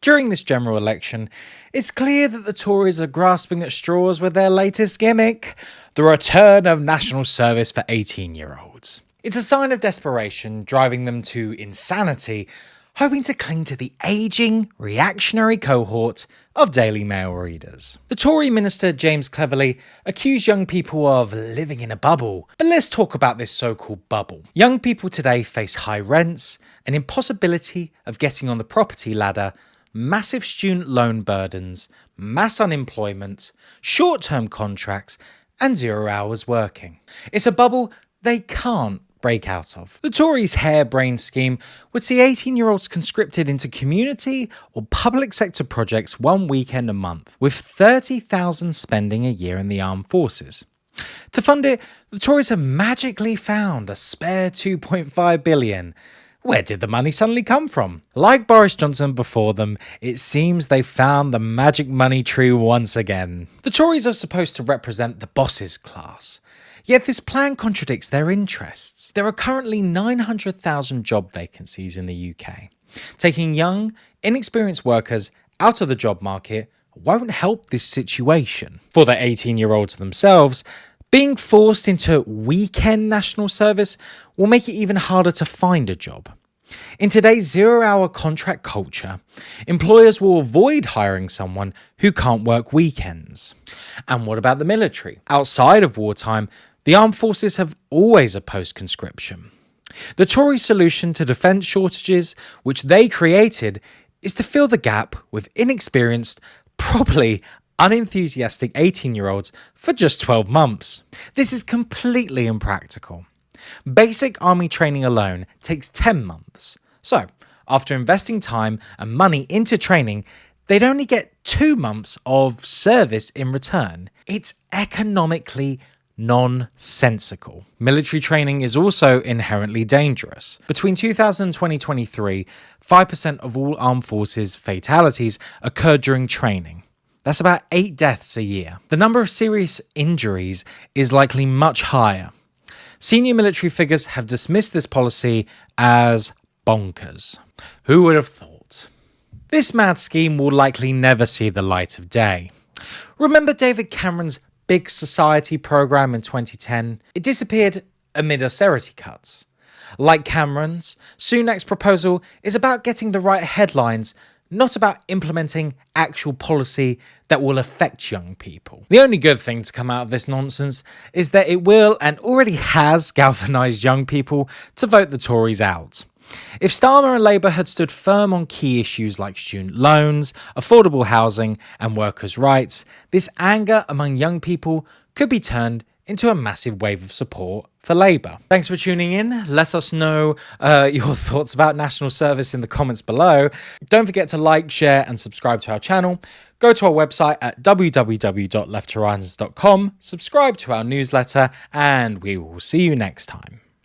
During this general election, it's clear that the Tories are grasping at straws with their latest gimmick, the return of national service for 18-year-olds. It's a sign of desperation driving them to insanity, hoping to cling to the ageing, reactionary cohort of Daily Mail readers. The Tory minister James Cleverly accused young people of living in a bubble. But let's talk about this so-called bubble. Young people today face high rents, an impossibility of getting on the property ladder, massive student loan burdens, mass unemployment, short-term contracts, and 0 hours working. It's a bubble they can't break out of. The Tories' harebrained scheme would see 18-year-olds conscripted into community or public sector projects one weekend a month, with $30,000 spending a year in the armed forces. To fund it, the Tories have magically found a spare $2.5 billion. Where did the money suddenly come from? Like Boris Johnson before them, it seems they found the magic money tree once again. The Tories are supposed to represent the bosses class. Yet this plan contradicts their interests. There are currently 900,000 job vacancies in the UK. Taking young, inexperienced workers out of the job market won't help this situation. For the 18-year-olds themselves, being forced into weekend national service will make it even harder to find a job. In today's 0-hour contract culture, employers will avoid hiring someone who can't work weekends. And what about the military? Outside of wartime, the armed forces have always opposed conscription. The Tory solution to defence shortages, which they created, is to fill the gap with inexperienced, probably unenthusiastic 18-year-olds for just 12 months. This is completely impractical. Basic army training alone takes 10 months. So, after investing time and money into training, they'd only get 2 months of service in return. It's economically nonsensical. Military training is also inherently dangerous. Between 2000 and 2023, 5% of all armed forces fatalities occurred during training. That's about 8 deaths a year. The number of serious injuries is likely much higher. Senior military figures have dismissed this policy as bonkers. Who would have thought? This mad scheme will likely never see the light of day. Remember David Cameron's Big Society programme in 2010? It disappeared amid austerity cuts. Like Cameron's, Sunak's proposal is about getting the right headlines, not about implementing actual policy that will affect young people. The only good thing to come out of this nonsense is that it will and already has galvanised young people to vote the Tories out. If Starmer and Labour had stood firm on key issues like student loans, affordable housing and workers' rights, this anger among young people could be turned into a massive wave of support for Labour. Thanks for tuning in. Let us know your thoughts about national service in the comments below. Don't forget to like, share and subscribe to our channel. Go to our website at www.lefthorizons.com, subscribe to our newsletter, and we will see you next time.